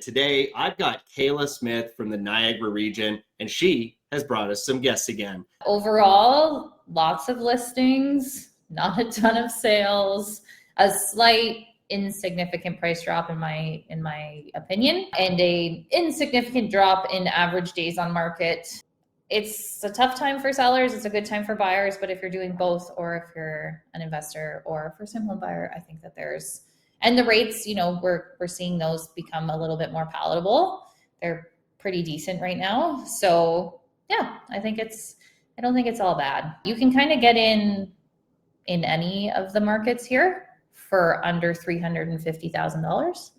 today I've got Kayla Smith from the Niagara region, and she has brought us some guests again. Overall, lots of listings, not a ton of sales, a slight insignificant price drop in my opinion, and a insignificant drop in average days on market. It's a tough time for sellers. It's a good time for buyers, but if you're doing both, or if you're an investor or a first-time home buyer, I think that and the rates, we're seeing those become a little bit more palatable. They're pretty decent right now. So yeah, I don't think it's all bad. You can kind of get in any of the markets here for under $350,000,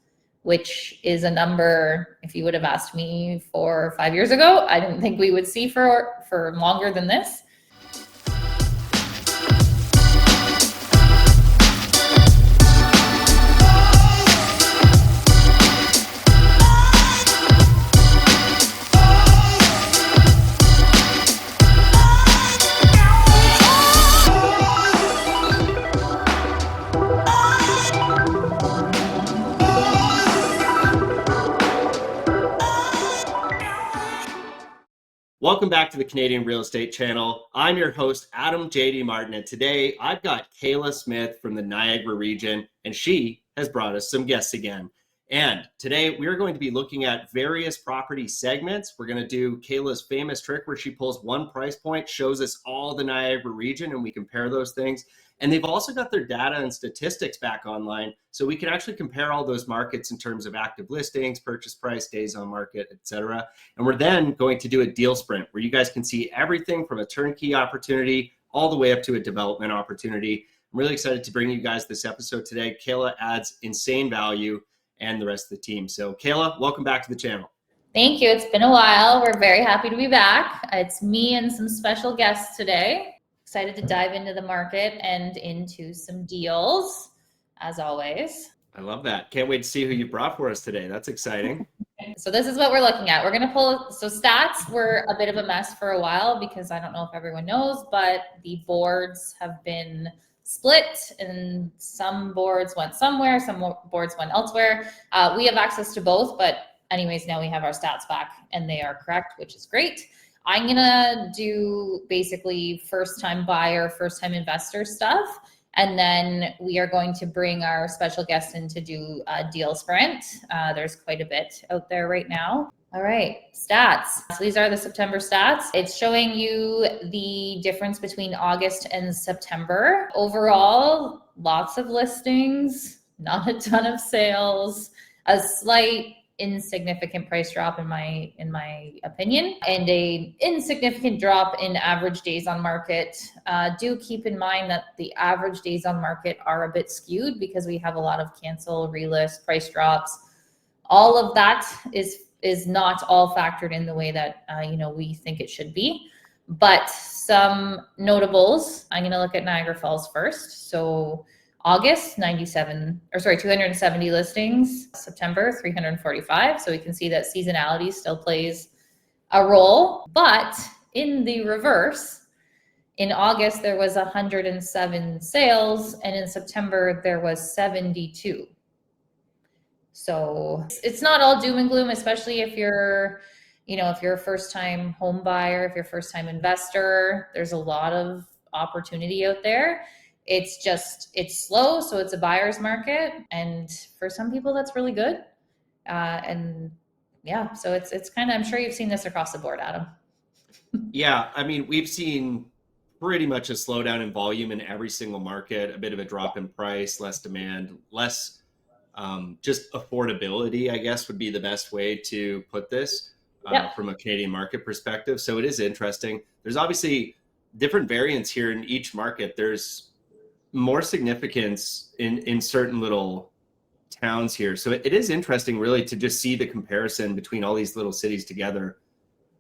which is a number, if you would have asked me 4 or 5 years ago, I didn't think we would see for longer than this. Welcome back to the Canadian Real Estate Channel. I'm your host, Adam J.D. Martin, and today I've got Kayla Smith from the Niagara region, and she has brought us some guests again. And today we're going to be looking at various property segments. We're going to do Kayla's famous trick where she pulls one price point, shows us all the Niagara region, and we compare those things. And they've also got their data and statistics back online, so we can actually compare all those markets in terms of active listings, purchase price, days on market, etc. And we're then going to do a deal sprint where you guys can see everything from a turnkey opportunity all the way up to a development opportunity. I'm really excited to bring you guys this episode today. Kayla adds insane value, and the rest of the team. So Kayla, welcome back to the channel. Thank you. It's been a while. We're very happy to be back. It's me and some special guests today. Excited to dive into the market and into some deals, as always. I love that. Can't wait to see who you brought for us today. That's exciting. So this is what we're looking at. We're going to pull, so stats were a bit of a mess for a while because I don't know if everyone knows, but the boards have been split and some boards went somewhere, some boards went elsewhere. We have access to both, but anyways, now we have our stats back and they are correct, which is great. I'm gonna do basically first-time buyer, first-time investor stuff. And then we are going to bring our special guest in to do a deal sprint. There's quite a bit out there right now. All right, stats. So these are the September stats. It's showing you the difference between August and September. Overall, lots of listings, not a ton of sales, a slight insignificant price drop in my opinion, and a insignificant drop in average days on market. Do keep in mind that the average days on market are a bit skewed because we have a lot of cancel, relist, price drops. All of that is not all factored in the way that we think it should be. But some notables, I'm going to look at Niagara Falls first. So August, 270 listings. September, 345. So we can see that seasonality still plays a role. But in the reverse, in August, there was 107 sales, and in September, there was 72. So it's not all doom and gloom, especially if you're a first-time home buyer, if you're a first-time investor. There's a lot of opportunity out there. It's slow, so it's a buyer's market, and for some people that's really good. And yeah, so it's kind of, I'm sure you've seen this across the board, Adam. Yeah, I mean, we've seen pretty much a slowdown in volume in every single market, a bit of a drop in price, less demand, less just affordability, I guess would be the best way to put this from a Canadian market perspective. So it is interesting. There's obviously different variants here in each market. There's more significance in certain little towns here. So it is interesting really to just see the comparison between all these little cities together.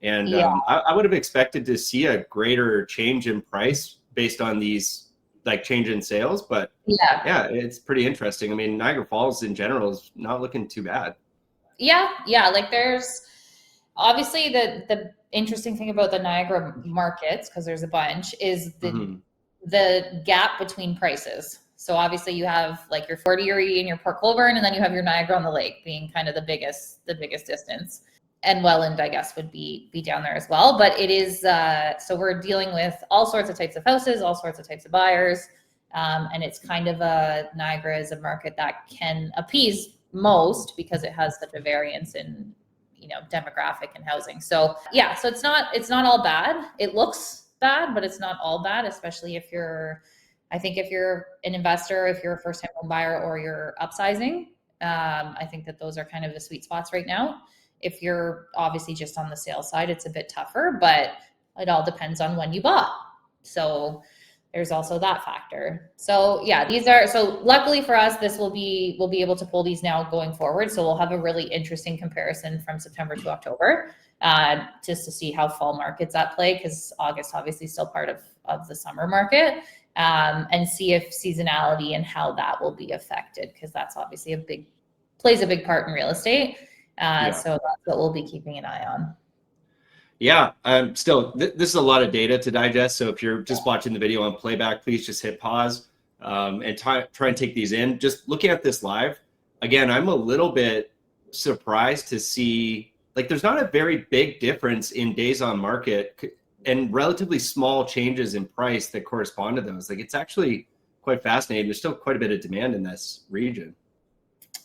And I would have expected to see a greater change in price based on these change in sales, but yeah, it's pretty interesting. I mean, Niagara Falls in general is not looking too bad. Yeah. There's obviously the interesting thing about the Niagara markets, because there's a bunch, is the gap between prices. So obviously you have like your Fort Erie and your Port Colborne, and then you have your Niagara on the Lake being kind of the biggest distance. And Welland, I guess, would be down there as well. But it is, so we're dealing with all sorts of types of houses, all sorts of types of buyers. And it's kind of Niagara is a market that can appease most because it has such a variance in, demographic and housing. So yeah, so it's not all bad. It looks bad, but it's not all bad, especially if you're an investor, if you're a first time home buyer, or you're upsizing. I think that those are kind of the sweet spots right now. If you're obviously just on the sales side, it's a bit tougher, but it all depends on when you bought. So there's also that factor. So yeah, so luckily for us, we'll be able to pull these now going forward. So we'll have a really interesting comparison from September to October, just to see how fall market's at play, because August obviously still part of the summer market, and see if seasonality and how that will be affected, because that's obviously plays a big part in real estate. So that's what we'll be keeping an eye on. Yeah, still, this is a lot of data to digest. So if you're just watching the video on playback, please just hit pause and try and take these in. Just looking at this live, again, I'm a little bit surprised to see, like, there's not a very big difference in days on market and relatively small changes in price that correspond to those. Like, it's actually quite fascinating. There's still quite a bit of demand in this region.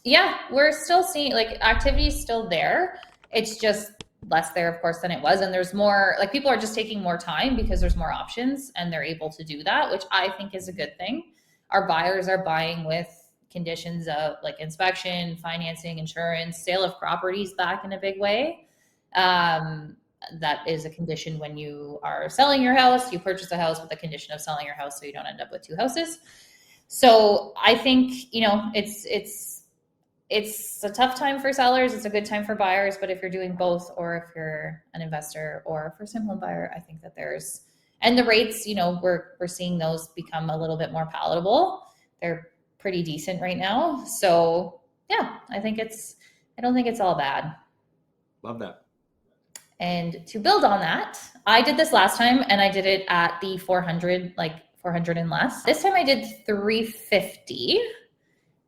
Yeah, we're still seeing, like, activity is still there. It's just less there, of course, than it was. And there's more, like, people are just taking more time because there's more options and they're able to do that, which I think is a good thing. Our buyers are buying with conditions of like inspection, financing, insurance, sale of properties back in a big way. That is a condition when you are selling your house. You purchase a house with a condition of selling your house so you don't end up with two houses. So I think, it's a tough time for sellers. It's a good time for buyers. But if you're doing both, or if you're an investor or a first-time home buyer, I think that and the rates, we're seeing those become a little bit more palatable. They're pretty decent right now. So yeah, I don't think it's all bad. Love that. And to build on that, I did this last time and I did it at the 400 and less. This time I did 350.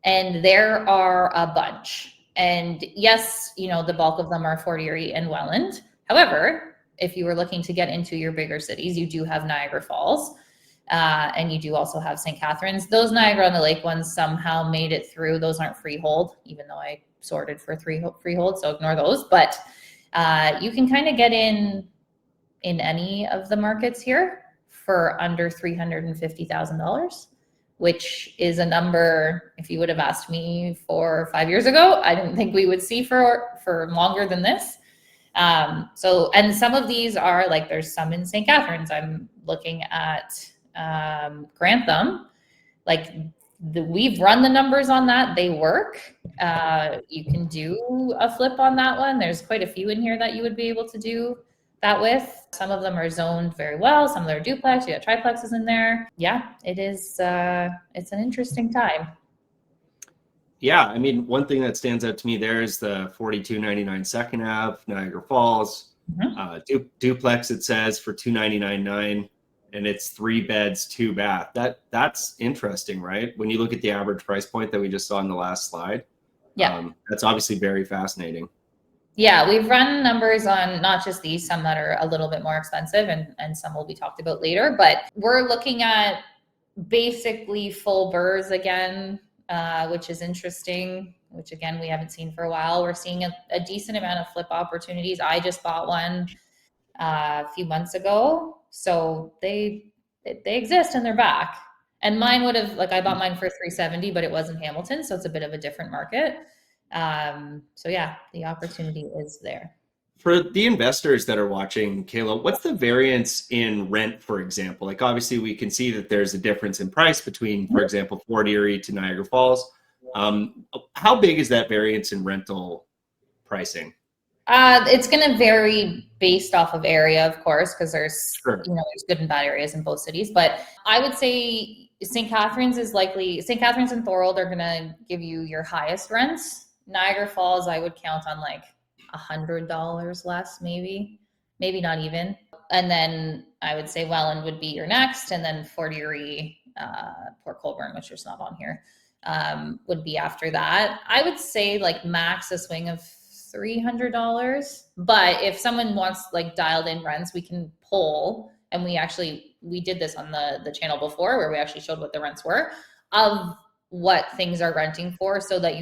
And there are a bunch. And yes, the bulk of them are Fort Erie and Welland. However, if you were looking to get into your bigger cities, you do have Niagara Falls, and you do also have St. Catharines. Those Niagara on the Lake ones somehow made it through. Those aren't freehold, even though I sorted for freehold, so ignore those. But you can kind of get in any of the markets here for under $350,000. Which is a number, if you would have asked me 4 or 5 years ago, I didn't think we would see for longer than this. And some of these are like, there's some in St. Catharines. I'm looking at Grantham. Like, we've run the numbers on that. They work. You can do a flip on that one. There's quite a few in here that you would be able to do that with. Some of them are zoned very well. Some of them are duplex. You got triplexes in there. Yeah, it is. It's an interesting time. Yeah, I mean, one thing that stands out to me there is the 4299 Second Ave, Niagara Falls. Mm-hmm. Duplex, it says, for $299,900, and it's 3 beds, 2 bath. That's interesting, right? When you look at the average price point that we just saw in the last slide. Yeah, that's obviously very fascinating. Yeah, we've run numbers on not just these, some that are a little bit more expensive and some will be talked about later, but we're looking at basically full burrs again, which is interesting, which again, we haven't seen for a while. We're seeing a decent amount of flip opportunities. I just bought one a few months ago. So they exist and they're back. And mine would have, I bought mine for $370, but it was in Hamilton. So it's a bit of a different market. So yeah, the opportunity is there. For the investors that are watching, Kayla, what's the variance in rent, for example? Like, obviously we can see that there's a difference in price between, for example, Fort Erie to Niagara Falls. How big is that variance in rental pricing? It's going to vary based off of area, of course, because there's, there's good and bad areas in both cities. But I would say St. Catharines and Thorold are going to give you your highest rents. Niagara Falls, I would count on $100 less, maybe not even. And then I would say Welland would be your next, and then Fort Erie Port Colborne, which is not on here, would be after that. I would say like max a swing of $300. But if someone wants like dialed in rents, we can poll. And we did this on the channel before where we actually showed what the rents were of what things are renting for, so that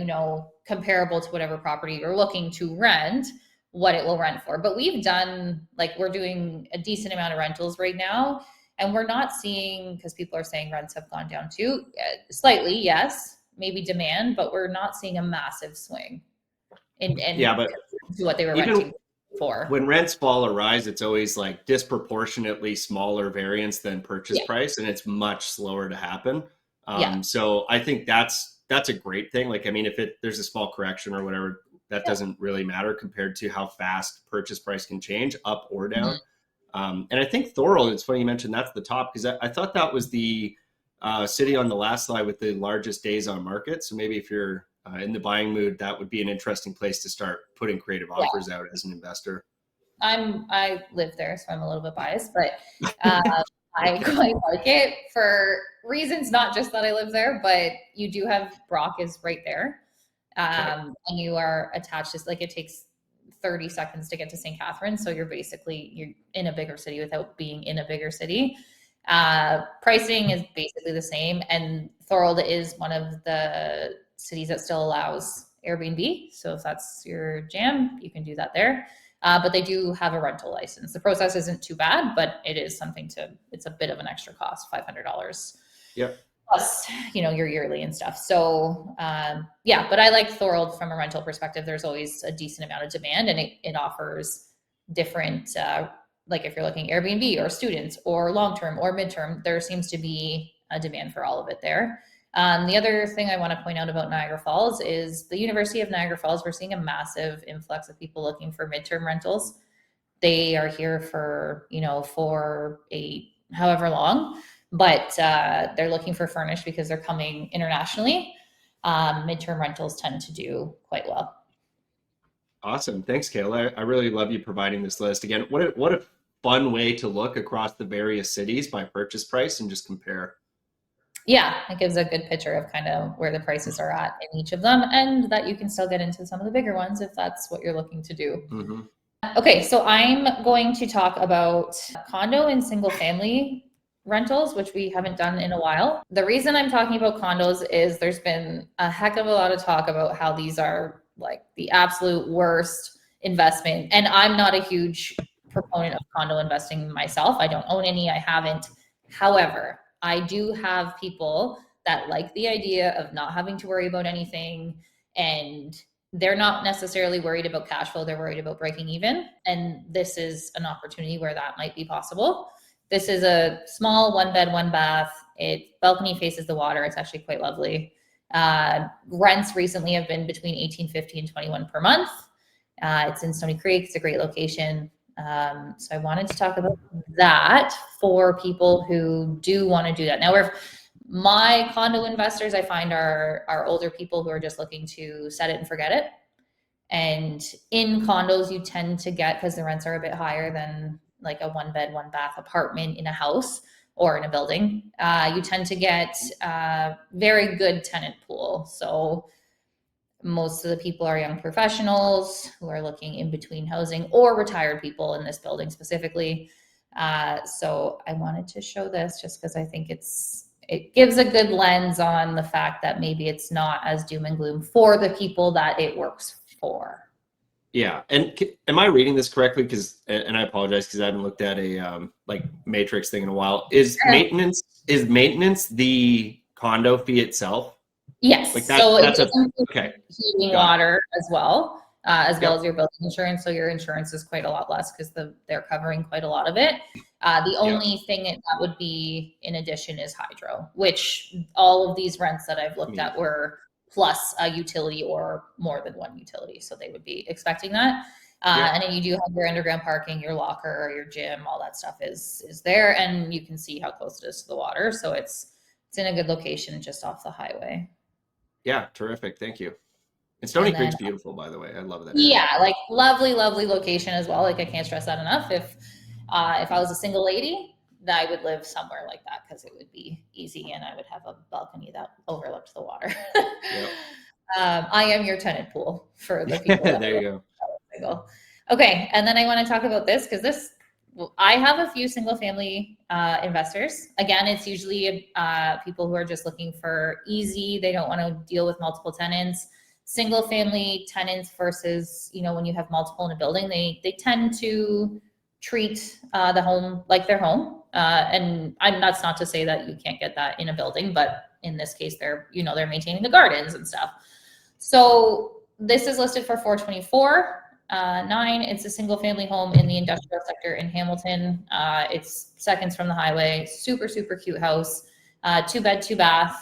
comparable to whatever property you're looking to rent, what it will rent for. But we're doing a decent amount of rentals right now, and we're not seeing, because people are saying rents have gone down too, slightly, yes, maybe demand, but we're not seeing a massive swing but to what they were renting for. When rents fall or rise, it's always like disproportionately smaller variance than purchase price, and it's much slower to happen. So I think that's a great thing. Like, I mean, if there's a small correction or whatever, that doesn't really matter compared to how fast purchase price can change up or down. And I think Thorold, it's funny you mentioned that's the top, because I thought that was the city on the last slide with the largest days on market. So maybe if you're in the buying mood, that would be an interesting place to start putting creative offers out as an investor. I live there, so I'm a little bit biased, but I quite like it for reasons not just that I live there, but you do have Brock is right there. And you are attached, just like it takes 30 seconds to get to St. Catharines. So you're in a bigger city without being in a bigger city. Pricing is basically the same. And Thorold is one of the cities that still allows Airbnb. So if that's your jam, you can do that there. But they do have a rental license. The process isn't too bad, but it is it's a bit of an extra cost, $500. Yep. Plus, your yearly and stuff. So, but I like Thorold from a rental perspective. There's always a decent amount of demand, and it offers different, like if you're looking Airbnb or students or long-term or midterm, there seems to be a demand for all of it there. The other thing I want to point out about Niagara Falls is the University of Niagara Falls. We're seeing a massive influx of people looking for midterm rentals. They are here for, for however long, but they're looking for furnished because they're coming internationally. Midterm rentals tend to do quite well. Awesome. Thanks, Kayla. I really love you providing this list. Again, what a fun way to look across the various cities by purchase price and just compare. Yeah, it gives a good picture of kind of where the prices are at in each of them, and that you can still get into some of the bigger ones if that's what you're looking to do. Mm-hmm. Okay, so I'm going to talk about condo and single family rentals, which we haven't done in a while. The reason I'm talking about condos is there's been a heck of a lot of talk about how these are like the absolute worst investment. And I'm not a huge proponent of condo investing myself. I don't own any, I haven't. However, I do have people that like the idea of not having to worry about anything, and they're not necessarily worried about cash flow. They're worried about breaking even. And this is an opportunity where that might be possible. This is a small 1-bed, 1-bath. It balcony faces the water. It's actually quite lovely. Rents recently have been between $18.50 and $21 per month. It's in Stony Creek. It's a great location. So I wanted to talk about that for people who do want to do that. Now, my condo investors, I find are older people who are just looking to set it and forget it. And in condos, you tend to get, because the rents are a bit higher than like a 1-bed, 1-bath apartment in a house or in a building, you tend to get a very good tenant pool. So most of the people are young professionals who are looking in between housing, or retired people in this building specifically. So I wanted to show this just because I think it gives a good lens on the fact that maybe it's not as doom and gloom for the people that it works for. Yeah. And am I reading this correctly? And I apologize because I haven't looked at a like matrix thing in a while. Is maintenance the condo fee itself? Yes. Like so that's okay. Heating, water as well as your building insurance. So your insurance is quite a lot less because they're covering quite a lot of it. The only thing that would be in addition is hydro, which all of these rents that I've looked at were plus a utility or more than one utility. So they would be expecting that. And then you do have your underground parking, your locker, your gym, all that stuff is there. And you can see how close it is to the water. So it's in a good location just off the highway. Yeah, terrific. Thank you. And Stony Creek's beautiful, by the way. I love that. Yeah, like lovely, lovely location as well. Like I can't stress that enough. If I was a single lady, that I would live somewhere like that because it would be easy and I would have a balcony that overlooked the water. Yep. I am your tenant pool for the people. There you go. Single. Okay, and then I want to talk about this because I have a few single family investors. Again, it's usually people who are just looking for easy. They don't want to deal with multiple tenants. Single family tenants versus, when you have multiple in a building, they tend to treat the home like their home. And that's not to say that you can't get that in a building, but in this case, they're maintaining the gardens and stuff. So this is listed for $424,900. It's a single family home in the industrial sector in Hamilton. It's seconds from the highway. Super, super cute house. 2-bed, 2-bath.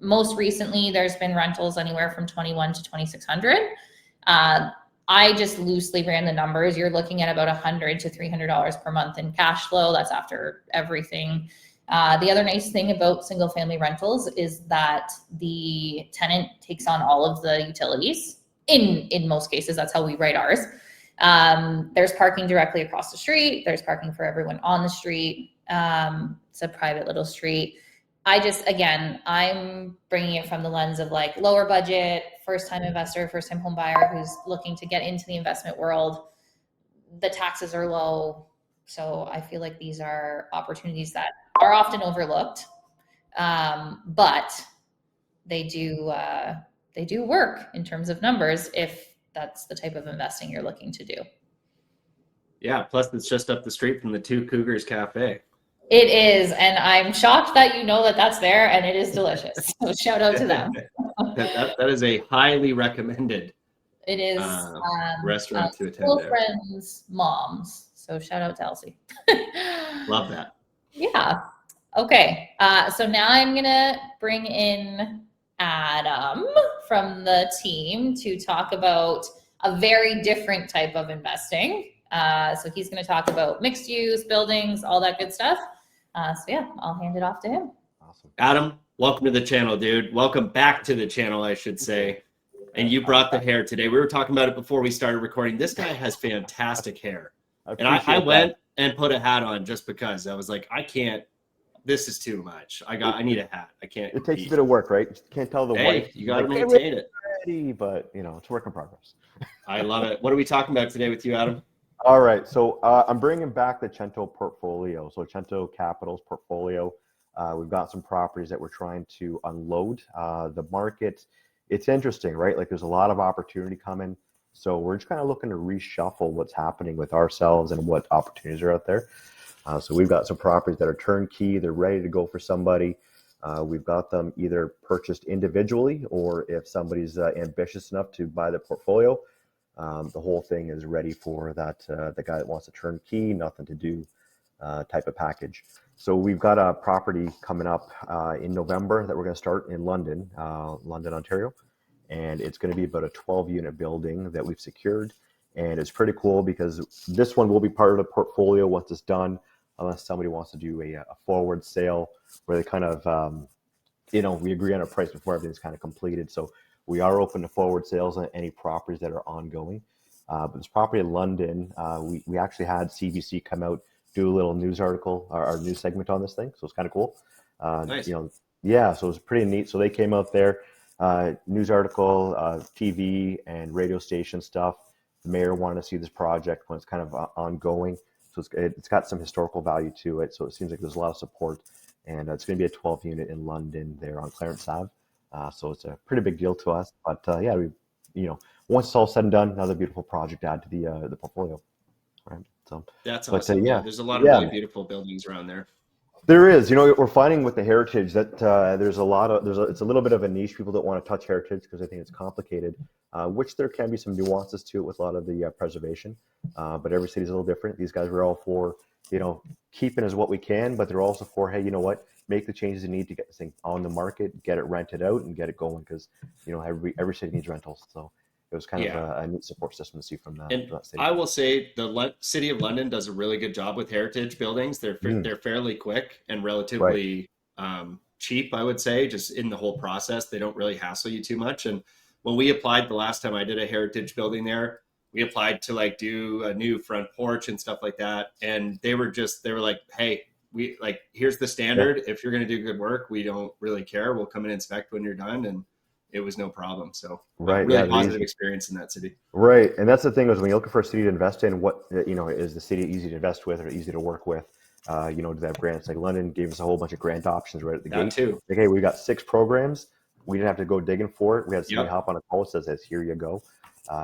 Most recently, there's been rentals anywhere from $2,100 to $2,600. I just loosely ran the numbers. You're looking at about $100 to $300 per month in cash flow. That's after everything. The other nice thing about single family rentals is that the tenant takes on all of the utilities. In most cases, that's how we write ours. There's parking directly across the street. There's parking for everyone on the street. It's a private little street. I'm bringing it from the lens of like lower budget, first time investor, first time home buyer who's looking to get into the investment world. The taxes are low. So I feel like these are opportunities that are often overlooked. But they do work in terms of numbers if that's the type of investing you're looking to do. Yeah. Plus it's just up the street from the Two Cougars Cafe. It is, and I'm shocked that that's there, and it is delicious. So shout out to them. that is a highly recommended. It is restaurant to attend. School friends' moms. So shout out to Elsie. Love that. Yeah. Okay. So now I'm gonna bring in Adam from the team to talk about a very different type of investing. So he's going to talk about mixed use, buildings, all that good stuff. So yeah, I'll hand it off to him. Awesome. Adam, welcome to the channel, dude. Welcome back to the channel, I should say. And you brought the hair today. We were talking about it before we started recording. This guy has fantastic hair. And I went and put a hat on just because I was like, I can't, this is too much. I need a hat. I can't. It takes a bit of work, right? You can't tell the wife. You got to maintain it. But it's a work in progress. I love it. What are we talking about today with you, Adam? All right, so I'm bringing back the Cento portfolio. So Cento Capital's portfolio. We've got some properties that we're trying to unload. The market, it's interesting, right? Like there's a lot of opportunity coming. So we're just kind of looking to reshuffle what's happening with ourselves and what opportunities are out there. So we've got some properties that are turnkey. They're ready to go for somebody. We've got them either purchased individually or if somebody's ambitious enough to buy the portfolio, the whole thing is ready for that the guy that wants a turnkey, nothing to do type of package. So we've got a property coming up in November that we're going to start in London, Ontario. And it's going to be about a 12-unit building that we've secured. And it's pretty cool because this one will be part of the portfolio once it's done, unless somebody wants to do a forward sale where they kind of, we agree on a price before everything's kind of completed. So we are open to forward sales on any properties that are ongoing. But this property in London, we actually had CBC come out, do a little news article, our news segment on this thing. So it's kind of cool. Nice. So it was pretty neat. So they came out there, news article, TV and radio station stuff. The mayor wanted to see this project when it's kind of ongoing. So it's got some historical value to it. So it seems like there's a lot of support. And it's going to be a 12-unit in London there on Clarence Ave. So it's a pretty big deal to us. But once it's all said and done, another beautiful project to add to the portfolio. Right. So that's awesome. There's a lot of really beautiful buildings around there. There is. We're finding with the heritage that it's a little bit of a niche. People don't want to touch heritage because they think it's complicated, which there can be some nuances to it with a lot of the preservation. But every city's a little different. These guys were all for, keeping as what we can, but they're also for, hey, you know what? Make the changes you need to get this thing on the market, get it rented out, and get it going because every city needs rentals. So it was kind of a neat support system to see from that. And I will say the city of London does a really good job with heritage buildings. They're fairly quick and relatively cheap, I would say, just in the whole process. They don't really hassle you too much. And when we applied the last time I did a heritage building there, we applied to do a new front porch and stuff like that. And they were like, hey, we like, here's the standard. If you're going to do good work, we don't really care. We'll come and inspect when you're done. And it was no problem. So really positive experience in that city. Right. And that's the thing, is when you're looking for a city to invest in, what, is the city easy to invest with or easy to work with? Do they have grants? Like London gave us a whole bunch of grant options right at the gate. Too. Okay, we got 6 programs. We didn't have to go digging for it. We had somebody hop on a call that says, here you go.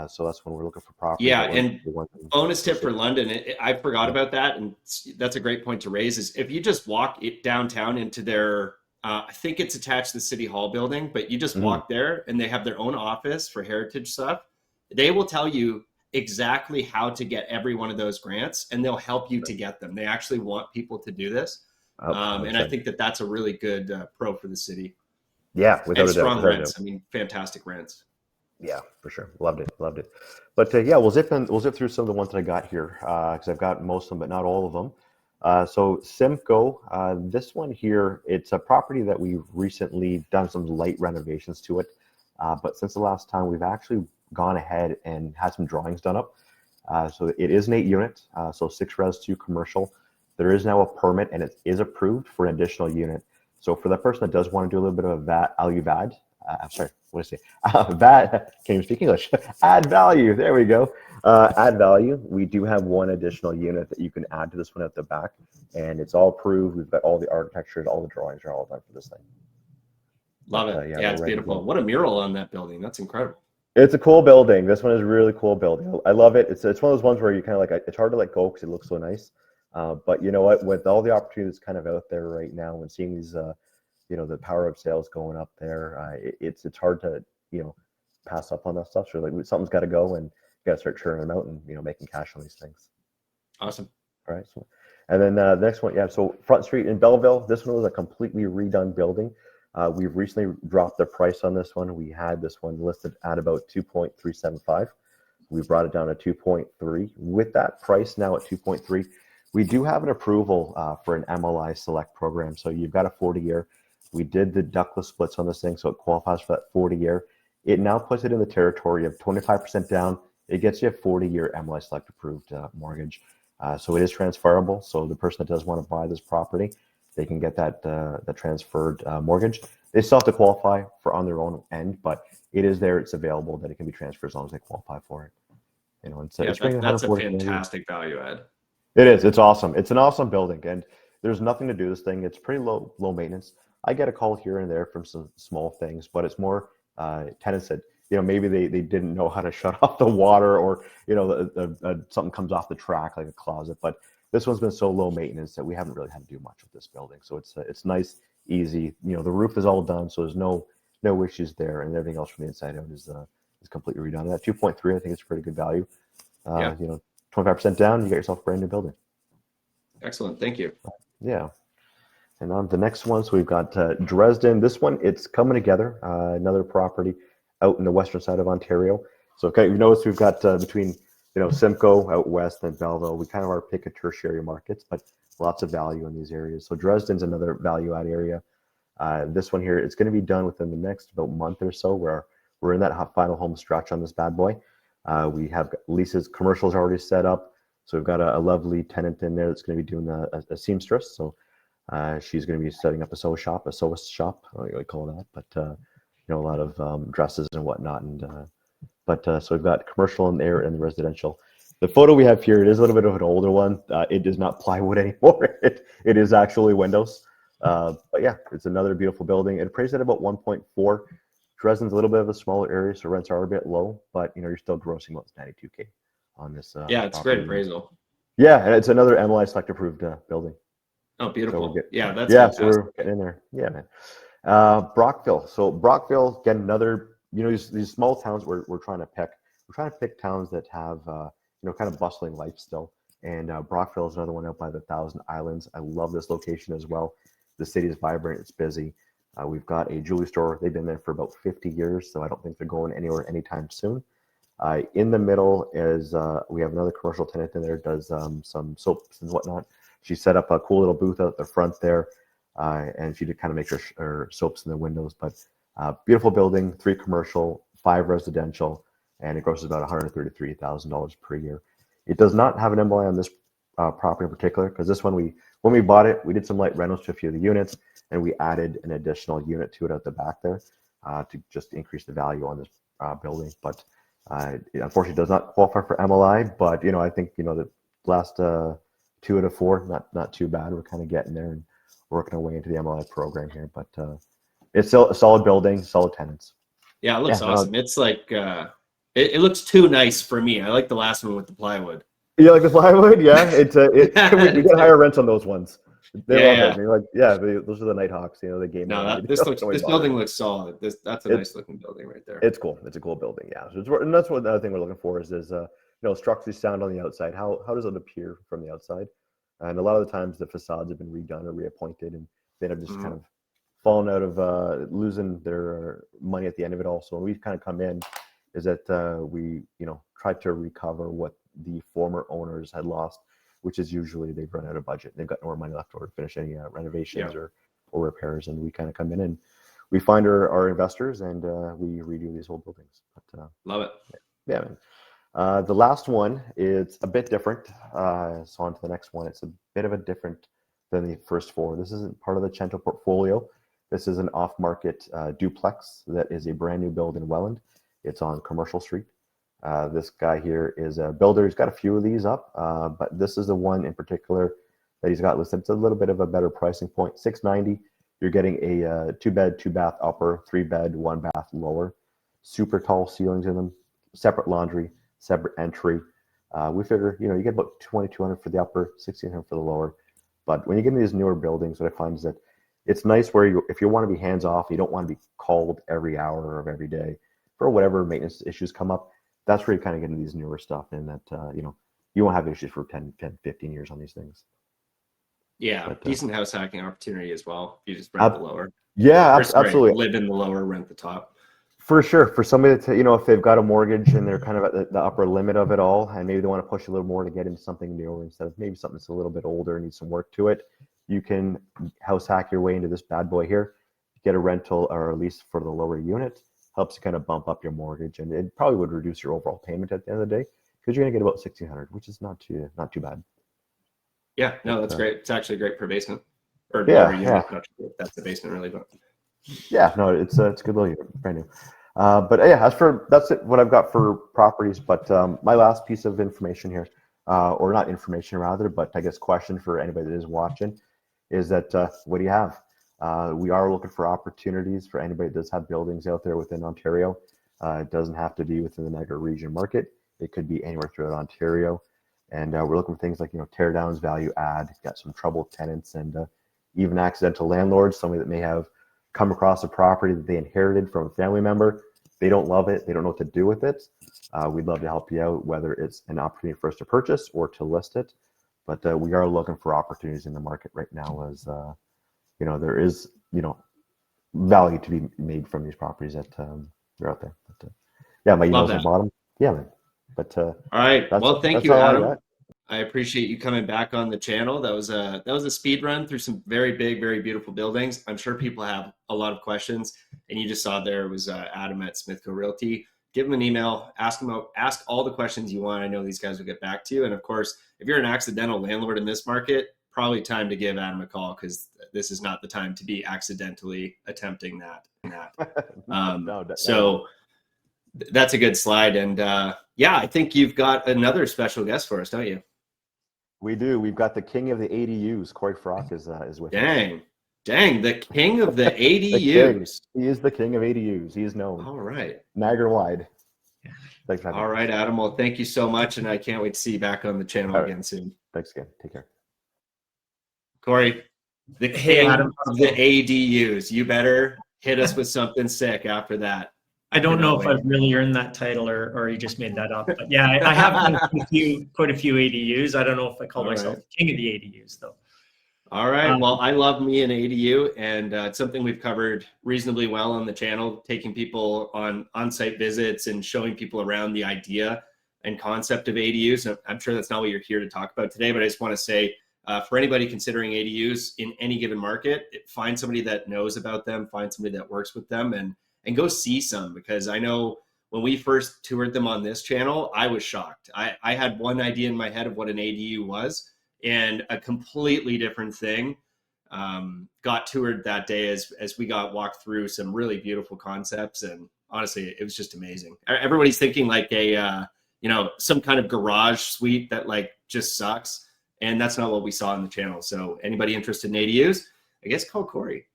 So that's when we're looking for property. Yeah, and bonus tip for London, I forgot about that, and that's a great point to raise, is if you just walk downtown into their, I think it's attached to the City Hall building, but you just walk there and they have their own office for heritage stuff. They will tell you exactly how to get every one of those grants, and they'll help you to get them. They actually want people to do this. And I think that's a really good pro for the city. Yeah, without and strong rents. I mean, fantastic rents. Yeah, for sure. Loved it. But we'll zip through some of the ones that I got here, because I've got most of them, but not all of them. So Simcoe, this one here, it's a property that we've recently done some light renovations to it. But since the last time, we've actually gone ahead and had some drawings done up. So it is an 8-unit, so 6 res, 2 commercial. There is now a permit, and it is approved for an additional unit. So for the person that does want to do a little bit of value-add, VAT, can't even speak English. Add value. There we go. Add value. We do have one additional unit that you can add to this one at the back, and it's all approved. We've got all the architecture, all the drawings are all done for this thing. Love it. Yeah, it's beautiful. What a mural on that building. That's incredible. It's a cool building. This one is a really cool building. I love it. It's one of those ones where you kind of like, it's hard to let go because it looks so nice. But you know what? With all the opportunities kind of out there right now, and seeing these, the power of sales going up there, it's hard to, pass up on that stuff. So like something's got to go, and you got to start churning them out and, making cash on these things. Awesome. All right. So, and then the next one, so Front Street in Belleville, this one was a completely redone building. We've recently dropped the price on this one. We had this one listed at about 2.375. We brought it down to 2.3. With that price now at 2.3, we do have an approval for an MLI Select program. So you've got a 40-year. We did the ductless splits on this thing, so it qualifies for that 40-year. It now puts it in the territory of 25% down. It gets you a 40-year MLI Select approved mortgage. So it is transferable. So the person that does want to buy this property, they can get that transferred mortgage. They still have to qualify for on their own end, but it is there. It's available that it can be transferred as long as they qualify for it. And so that's a fantastic value add. It is. It's awesome. It's an awesome building, and there's nothing to do this thing. It's pretty low maintenance. I get a call here and there from some small things, but it's more tenants that, maybe they didn't know how to shut off the water, or, something comes off the track like a closet. But this one's been so low maintenance that we haven't really had to do much with this building. So it's nice, easy. The roof is all done, so there's no issues there, and everything else from the inside out is completely redone. At 2.3, I think it's a pretty good value. 25% down, you get yourself a brand new building. Excellent. Thank you. Yeah. And on the next one, so we've got Dresden. This one, it's coming together. Another property out in the western side of Ontario. So you notice we've got between Simcoe out west and Belleville. We kind of are pick a tertiary markets, but lots of value in these areas. So Dresden's another value add area. This one here, it's going to be done within the next about month or so. Where we're in that final home stretch on this bad boy. We have leases, commercials already set up. So we've got a lovely tenant in there that's going to be doing a seamstress. So she's going to be setting up a sewist shop, I don't know what you call that, but a lot of dresses and whatnot. And so we've got commercial in there and the residential. The photo we have here, it is a little bit of an older one. It is not plywood anymore. It is actually windows. But yeah, it's another beautiful building. It appraised at about 1.4. Dresden's a little bit of a smaller area, so rents are a bit low, but you're still grossing about $92K on this. It's great appraisal. Yeah, and it's another MLI Select approved building. Oh, beautiful. So that's fantastic. So we're getting in there. Yeah, man. Brockville. So Brockville, again, another, these small towns we're trying to pick. We're trying to pick towns that have, kind of bustling life still. And Brockville is another one out by the Thousand Islands. I love this location as well. The city is vibrant. It's busy. We've got a jewelry store. They've been there for about 50 years, so I don't think they're going anywhere anytime soon. In the middle is we have another commercial tenant in there, does some soaps and whatnot. She set up a cool little booth out the front there, and she did kind of make her soaps in the windows. But beautiful building, 3 commercial, 5 residential, and it grosses about $133,000 per year. It does not have an MLI on this property in particular, because this one when we bought it, we did some light rentals to a few of the units, and we added an additional unit to it at the back there to just increase the value on this building. But it unfortunately does not qualify for MLI. But I think the last 2 out of 4, not too bad. We're kind of getting there and working our way into the MLI program here. But it's still a solid building, solid tenants. Yeah, it looks awesome. It's like it looks too nice for me. I like the last one with the plywood. You like the plywood? Yeah, we get higher rents on those ones. They love it. You're like, those are the Nighthawks. The game. No, this building looks solid. That's a nice looking building right there. It's cool. It's a cool building. Yeah, and that's what the other thing we're looking for is structurally sound on the outside. How does it appear from the outside? And a lot of the times the facades have been redone or reappointed, and they have just kind of fallen out of losing their money at the end of it all. So when we've kind of come in, is that we try to recover what the former owners had lost, which is usually they've run out of budget. They've got no more money left over to finish any renovations or repairs, and we kind of come in and we find our investors and we redo these whole buildings. But, love it. Yeah, man. The last one is a bit different. So on to the next one. It's a bit of a different than the first 4. This isn't part of the Cento portfolio. This is an off-market duplex that is a brand new build in Welland. It's on Commercial Street. This guy here is a builder. He's got a few of these up, but this is the one in particular that he's got listed. It's a little bit of a better pricing point. $690. You're getting a 2-bed, 2-bath upper, 3-bed, 1-bath lower. Super tall ceilings in them. Separate laundry, separate entry. We figure you get about $2,200 for the upper, $1,600 for the lower. But when you get into these newer buildings, what I find is that it's nice where if you want to be hands off, you don't want to be called every hour of every day for whatever maintenance issues come up. That's where you kind of get into these newer stuff, and that you won't have issues for 10, 15 years on these things. Yeah, but, decent house hacking opportunity as well. You just rent the lower. Yeah, absolutely. Live in the lower, rent the top. For sure. For somebody to, if they've got a mortgage and they're kind of at the upper limit of it all, and maybe they want to push a little more to get into something newer instead of maybe something that's a little bit older and needs some work to it, you can house hack your way into this bad boy here, get a rental or a lease for the lower unit. Helps you kind of bump up your mortgage, and it probably would reduce your overall payment at the end of the day because you're going to get about $1,600, which is not too bad. Yeah, no, that's great. It's actually great for basement. Or yeah. Not sure if that's the basement really, but yeah, no, it's a good little unit, brand new. But yeah, that's it. What I've got for properties. But my last piece of information here, or not information rather, but I guess question for anybody that is watching, is that what do you have? We are looking for opportunities for anybody that does have buildings out there within Ontario. It doesn't have to be within the Niagara region market. It could be anywhere throughout Ontario. And we're looking for things like, tear downs, value add, got some troubled tenants, and even accidental landlords, somebody that may have come across a property that they inherited from a family member. They don't love it. They don't know what to do with it. We'd love to help you out, whether it's an opportunity for us to purchase or to list it. But we are looking for opportunities in the market right now as there is, value to be made from these properties that are out there. But, yeah, my email's at the bottom. Yeah, man. But all right. Well, thank you, Adam. I appreciate you coming back on the channel. That was a speed run through some very big, very beautiful buildings. I'm sure people have a lot of questions, and you just saw there was Adam at Simcoe Realty. Give him an email, ask all the questions you want. I know these guys will get back to you. And of course, if you're an accidental landlord in this market, probably time to give Adam a call, because this is not the time to be accidentally attempting that. So that's a good slide. And I think you've got another special guest for us, don't you? We do. We've got the king of the ADUs. Cory Froc is with us. Dang, the king of the ADUs. He is the king of ADUs. He is known. All right. Niagara wide. Thanks for having me. All right, Adam. Well, thank you so much, and I can't wait to see you back on the channel again soon. Thanks again. Take care. Cory, the king of the ADUs. You better hit us with something sick after that. I don't know if I've really earned that title or you just made that up. But yeah, I have done quite a few ADUs. I don't know if I call myself king of the ADUs, though. All right. Well, I love me an ADU, and it's something we've covered reasonably well on the channel, taking people on site visits and showing people around the idea and concept of ADUs. I'm sure that's not what you're here to talk about today, but I just want to say, for anybody considering ADUs in any given market, find somebody that knows about them, find somebody that works with them, and go see some, because I know when we first toured them on this channel, I was shocked. I had one idea in my head of what an ADU was, and a completely different thing. Got toured that day as we got walked through some really beautiful concepts, and honestly, it was just amazing. Everybody's thinking like a some kind of garage suite that like just sucks, and that's not what we saw on the channel. So anybody interested in ADUs, I guess call Cory.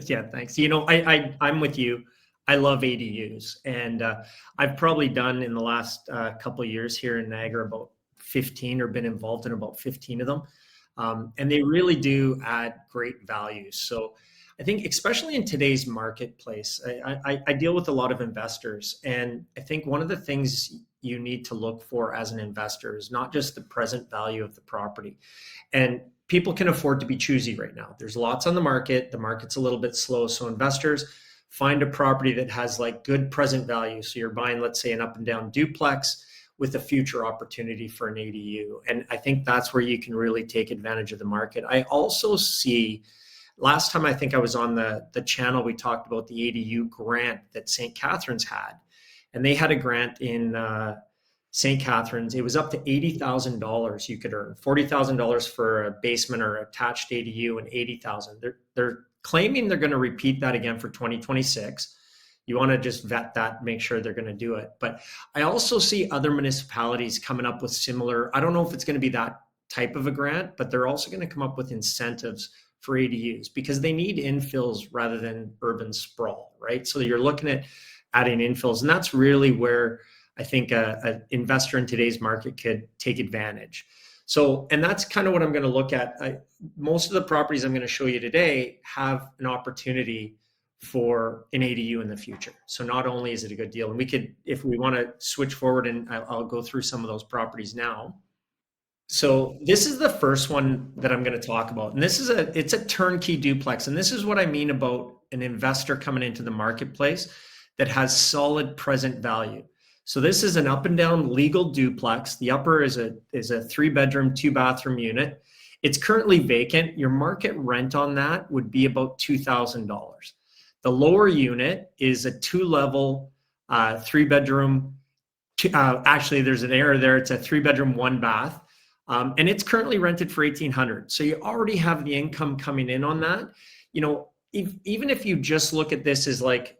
Yeah, thanks. I'm with you. I love ADUs, and I've probably done in the last couple of years here in Niagara about 15, or been involved in about 15 of them. And they really do add great value. So I think, especially in today's marketplace, I deal with a lot of investors, and I think one of the things you need to look for as an investor is not just the present value of the property. And people can afford to be choosy right now. There's lots on the market. The market's a little bit slow. So investors find a property that has like good present value. So you're buying, let's say, an up and down duplex with a future opportunity for an ADU. And I think that's where you can really take advantage of the market. I also see, last time I think I was on the channel, we talked about the ADU grant that St. Catharines had. And they had a grant in St. Catharines. It was up to $80,000 you could earn. $40,000 for a basement or attached ADU, and $80,000. They're claiming they're going to repeat that again for 2026. You want to just vet that, make sure they're going to do it. But I also see other municipalities coming up with similar, I don't know if it's going to be that type of a grant, but they're also going to come up with incentives for ADUs because they need infills rather than urban sprawl, right? So you're looking at adding infills, and that's really where I think an investor in today's market could take advantage. So, and that's kind of what I'm going to look at. Most of the properties I'm going to show you today have an opportunity for an ADU in the future. So not only is it a good deal, and we could, if we want to switch forward, and I'll go through some of those properties now. So this is the first one that I'm going to talk about. And this is it's a turnkey duplex. And this is what I mean about an investor coming into the marketplace that has solid present value. So this is an up and down legal duplex. The upper is a 3-bedroom, 2-bathroom unit. It's currently vacant. Your market rent on that would be about $2,000. The lower unit is a 2-level, 3-bedroom. Actually, there's an error there. It's a 3-bedroom, 1-bath. And it's currently rented for $1,800. So you already have the income coming in on that. Even if you just look at this as like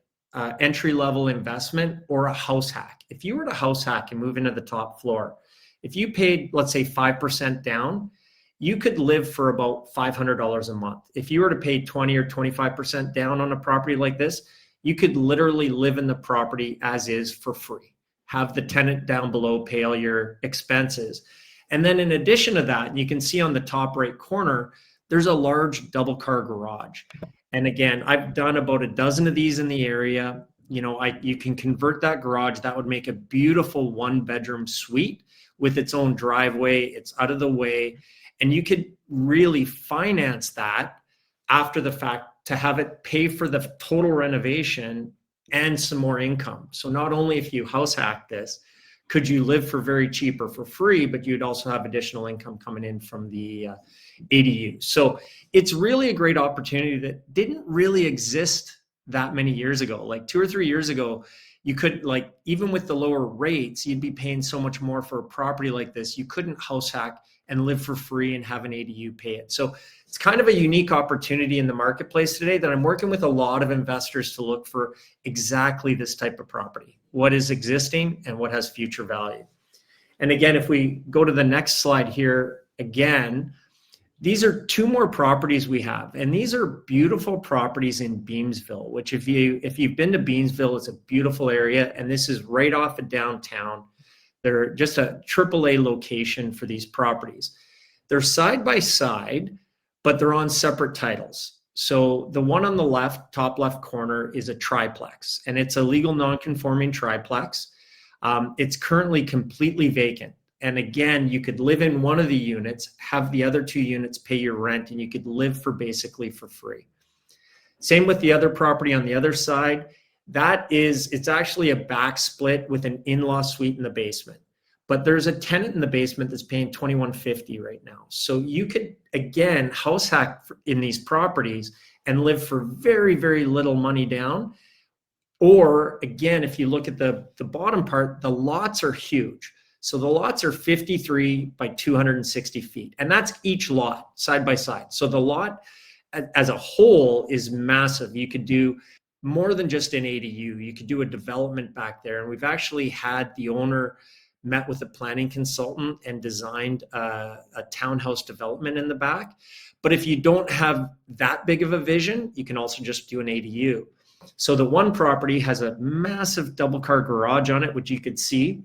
entry-level investment or a house hack. If you were to house hack and move into the top floor, if you paid, let's say, 5% down, you could live for about $500 a month. If you were to pay 20 or 25% down on a property like this, you could literally live in the property as is for free. Have the tenant down below pay all your expenses. And then in addition to that, you can see on the top right corner, there's a large double car garage. And again, I've done about a dozen of these in the area. You can convert that garage. That would make a beautiful 1-bedroom suite with its own driveway. It's out of the way. And you could really finance that after the fact to have it pay for the total renovation and some more income. So not only if you house hack this, could you live for very cheap or for free, but you'd also have additional income coming in from the ADU. So it's really a great opportunity that didn't really exist that many years ago. Like 2 or 3 years ago, you could, like, even with the lower rates, you'd be paying so much more for a property like this. You couldn't house hack and live for free and have an ADU pay it. So it's kind of a unique opportunity in the marketplace today that I'm working with a lot of investors to look for exactly this type of property. What is existing and what has future value. And again, if we go to the next slide here, again, these are 2 more properties we have. And these are beautiful properties in Beamsvill, which if you've been to Beamsvill, it's a beautiful area. And this is right off of downtown. They're just a AAA location for these properties. They're side by side, but they're on separate titles. So the one on the left, top left corner, is a triplex, and it's a legal non-conforming triplex. It's currently completely vacant. And again, you could live in one of the units, have the other 2 units pay your rent, and you could live for basically for free. Same with the other property on the other side. It's actually a back split with an in-law suite in the basement. But there's a tenant in the basement that's paying $2,150 right now. So you could, again, house hack in these properties and live for very, very little money down. Or again, if you look at the bottom part, the lots are huge. So the lots are 53 by 260 feet, and that's each lot side by side. So the lot as a whole is massive. You could do more than just an ADU. You could do a development back there. And we've actually had the owner met with a planning consultant and designed a townhouse development in the back. But if you don't have that big of a vision, you can also just do an ADU. So the one property has a massive double car garage on it, which you could see.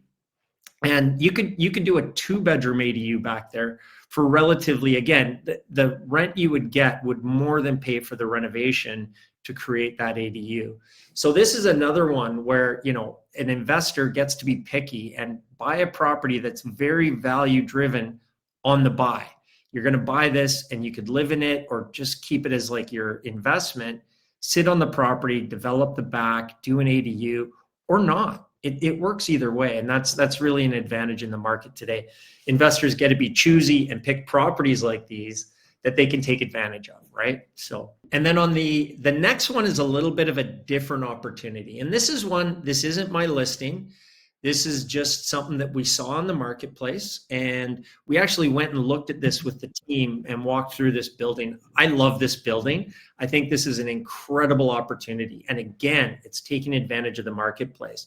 And you could do a 2-bedroom ADU back there for relatively, again, the rent you would get would more than pay for the renovation to create that ADU. So this is another one where, you know, an investor gets to be picky and buy a property that's very value driven on the buy. You're going to buy this and you could live in it or just keep it as like your investment, sit on the property, develop the back, do an ADU or not. It works either way. And that's really an advantage in the market today. Investors get to be choosy and pick properties like these that they can take advantage of, right? So, and then on the next one is a little bit of a different opportunity. And this isn't my listing. This is just something that we saw in the marketplace. And we actually went and looked at this with the team and walked through this building. I love this building. I think this is an incredible opportunity. And again, it's taking advantage of the marketplace.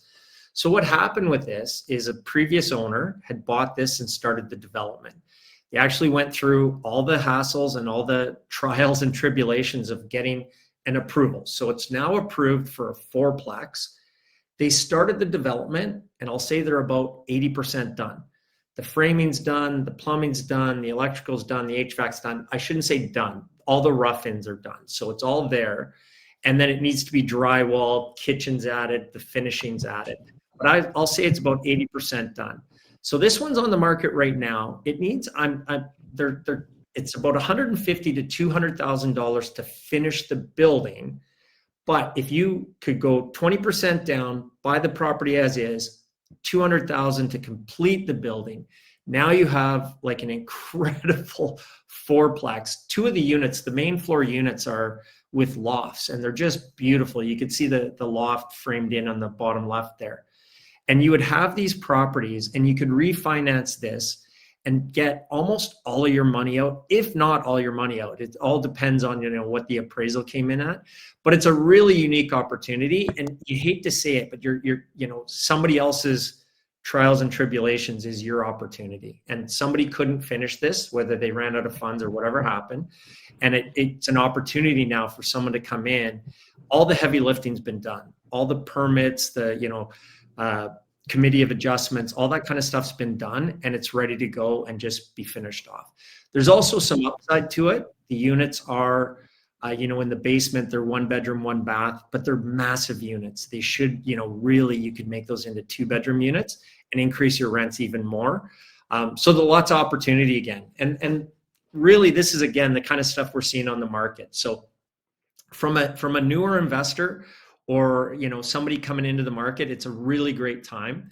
So what happened with this is a previous owner had bought this and started the development. They actually went through all the hassles and all the trials and tribulations of getting an approval. So it's now approved for a 4-plex. They started the development, and I'll say they're about 80% done. The framing's done, the plumbing's done, the electrical's done, the HVAC's done. I shouldn't say done. All the rough-ins are done. So it's all there. And then it needs to be drywall, kitchen's added, the finishing's added. But I'll say it's about 80% done. So this one's on the market right now. It needs it's about $150,000 to $200,000 to finish the building. But if you could go 20% down, buy the property as is, $200,000 to complete the building. Now you have like an incredible 4-plex. 2 of the units, the main floor units are with lofts and they're just beautiful. You could see the loft framed in on the bottom left there. And you would have these properties and you could refinance this and get almost all of your money out, if not all your money out. It all depends on, you know, what the appraisal came in at. But it's a really unique opportunity. And you hate to say it, but you're you know, somebody else's trials and tribulations is your opportunity. And somebody couldn't finish this, whether they ran out of funds or whatever happened. And it's an opportunity now for someone to come in. All the heavy lifting's been done. All the permits, the, you know, committee of adjustments, all that kind of stuff's been done and it's ready to go and just be finished off. There's also some upside to it. The units are, you know, in the basement, they're 1-bedroom, 1-bath, but they're massive units. They should, you know, really, you could make those into 2-bedroom units and increase your rents even more. So there's lots of opportunity again. And really, this is, again, the kind of stuff we're seeing on the market. So from a newer investor, or, you know, somebody coming into the market, it's a really great time.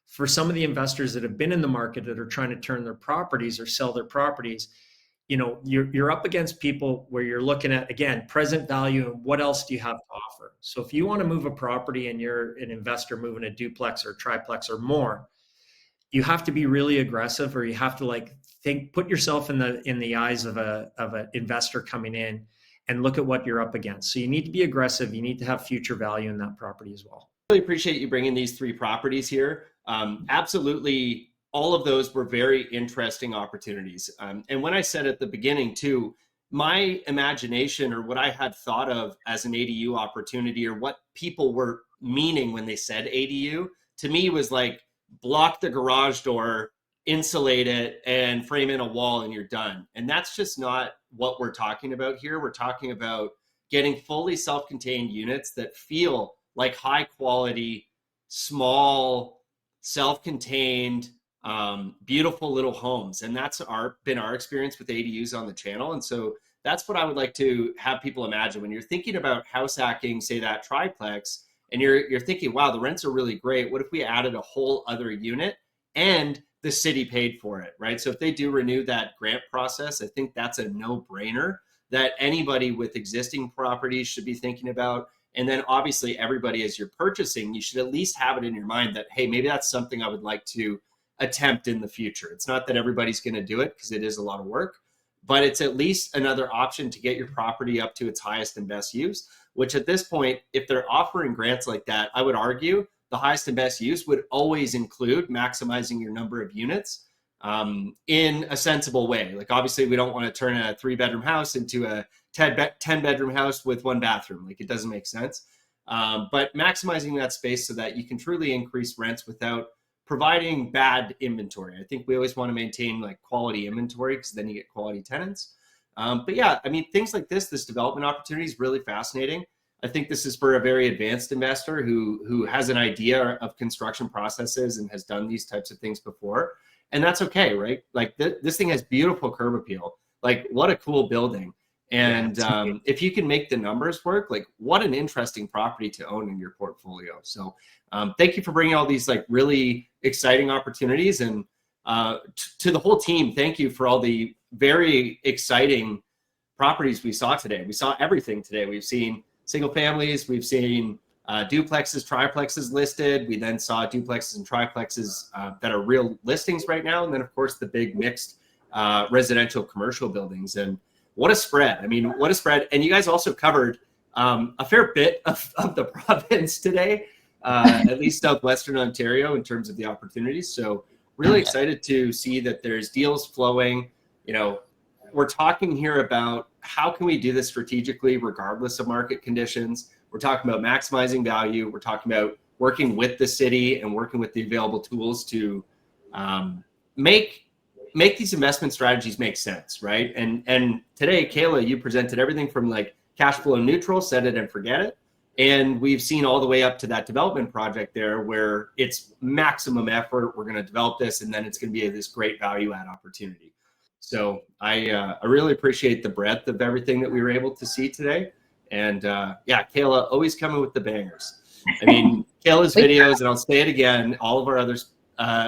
For some of the investors that have been in the market that are trying to turn their properties or sell their properties, you know, you're up against people where you're looking at, again, present value and what else do you have to offer. So if you want to move a property and you're an investor moving a duplex or triplex or more, you have to be really aggressive, or you have to like put yourself in the eyes of an investor coming in and look at what you're up against. So you need to be aggressive. You need to have future value in that property as well. Really appreciate you bringing these 3 properties here. Absolutely, all of those were very interesting opportunities. And when I said at the beginning too, my imagination or what I had thought of as an ADU opportunity, or what people were meaning when they said ADU, to me was like, block the garage door, insulate it, and frame in a wall and you're done. And that's just not what we're talking about here. We're talking about getting fully self-contained units that feel like high quality, small, self-contained, beautiful little homes. And that's been our experience with ADUs on the channel. And so that's what I would like to have people imagine when you're thinking about house hacking, say that triplex, and you're thinking, wow, the rents are really great. What if we added a whole other unit and the city paid for it, right? So if they do renew that grant process, I think that's a no-brainer that anybody with existing properties should be thinking about. And then obviously everybody, as you're purchasing, you should at least have it in your mind that, hey, maybe that's something I would like to attempt in the future. It's not that everybody's going to do it because it is a lot of work, but it's at least another option to get your property up to its highest and best use, which at this point, if they're offering grants like that, I would argue the highest and best use would always include maximizing your number of units in a sensible way. Like obviously we don't want to turn a 3-bedroom house into a 10-bedroom house with 1 bathroom. Like it doesn't make sense. But maximizing that space so that you can truly increase rents without providing bad inventory. I think we always want to maintain like quality inventory because then you get quality tenants. But yeah, I mean, things like this development opportunity is really fascinating. I think this is for a very advanced investor who has an idea of construction processes and has done these types of things before. And that's okay, right? Like this thing has beautiful curb appeal. Like what a cool building. And if you can make the numbers work, like what an interesting property to own in your portfolio. So thank you for bringing all these like really exciting opportunities. And to the whole team, thank you for all the very exciting properties we saw today. We saw everything today. We've seen single families, we've seen duplexes, triplexes listed. We then saw duplexes and triplexes that are real listings right now. And then of course the big mixed residential commercial buildings. And what a spread. I mean, what a spread. And you guys also covered a fair bit of the province today, at least Southwestern Ontario in terms of the opportunities. So really excited to see that there's deals flowing. You know, we're talking here about how can we do this strategically regardless of market conditions. We're talking about maximizing value. We're talking about working with the city and working with the available tools to make these investment strategies make sense, right? And today, Kayla, you presented everything from like cash flow neutral, set it and forget it. And we've seen all the way up to that development project there where it's maximum effort. We're going to develop this and then it's going to be this great value add opportunity. So I really appreciate the breadth of everything that we were able to see today. And yeah, Kayla, always coming with the bangers. I mean, Kayla's videos, and I'll say it again, all of our other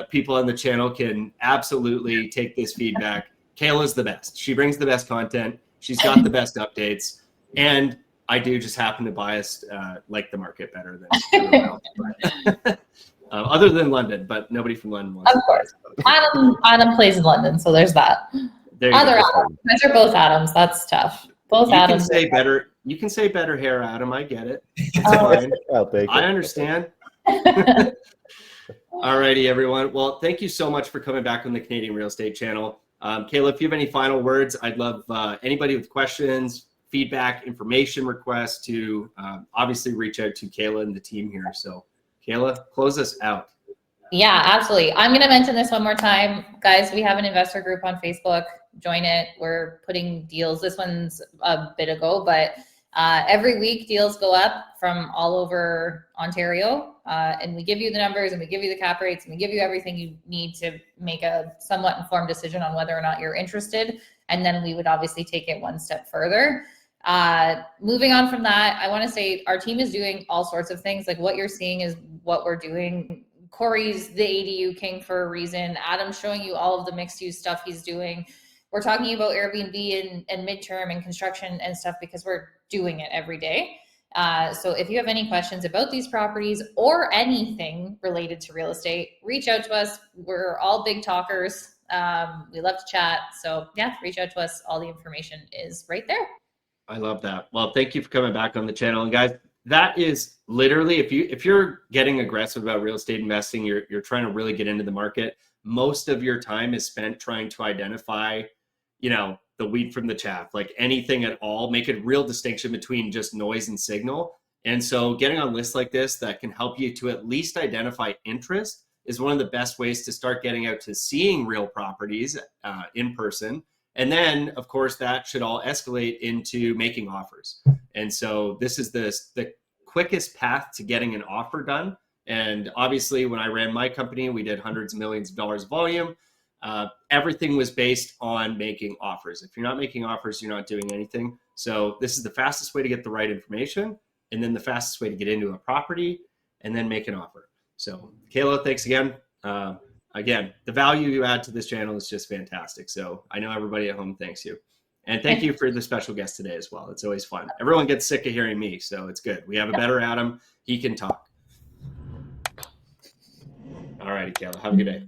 people on the channel can absolutely take this feedback. Kayla's the best. She brings the best content. She's got the best updates. And I do just happen to bias like the market better than everyone else. Other than London, but nobody from London wants of course. Adam plays in London, so there's that. Other Adams. These are both Adams. That's tough. Both Adams. You can say better hair, Adam. I get it. It's fine. I understand. Alrighty, everyone. Well, thank you so much for coming back on the Canadian Real Estate Channel. Kayla, if you have any final words, I'd love anybody with questions, feedback, information requests to obviously reach out to Kayla and the team here. So Kayla, close us out. Yeah, absolutely. I'm going to mention this one more time. Guys, we have an investor group on Facebook. Join it. We're putting deals. This one's a bit ago, but every week deals go up from all over Ontario. And we give you the numbers and we give you the cap rates and we give you everything you need to make a somewhat informed decision on whether or not you're interested. And then we would obviously take it one step further. Moving on from that, I want to say our team is doing all sorts of things. Like what you're seeing is what we're doing. Cory's the ADU king for a reason. Adam's showing you all of the mixed use stuff he's doing. We're talking about Airbnb and midterm and construction and stuff because we're doing it every day. So if you have any questions about these properties or anything related to real estate, reach out to us. We're all big talkers. We love to chat. So yeah, reach out to us. All the information is right there. I love that. Well, thank you for coming back on the channel. And guys, that is literally, if you're getting aggressive about real estate investing, you're trying to really get into the market, most of your time is spent trying to identify, you know, the wheat from the chaff, like anything at all, make a real distinction between just noise and signal. And so getting on lists like this that can help you to at least identify interest is one of the best ways to start getting out to seeing real properties in person. And then, of course, that should all escalate into making offers. And so this is the quickest path to getting an offer done. And obviously, when I ran my company, we did hundreds of millions of dollars volume. Everything was based on making offers. If you're not making offers, you're not doing anything. So this is the fastest way to get the right information, and then the fastest way to get into a property and then make an offer. So Kayla, thanks again. Again, the value you add to this channel is just fantastic. So I know everybody at home thanks you. And thank you for the special guest today as well. It's always fun. Everyone gets sick of hearing me, so it's good. We have a better Adam. He can talk. All righty, Kayla. Have a good day.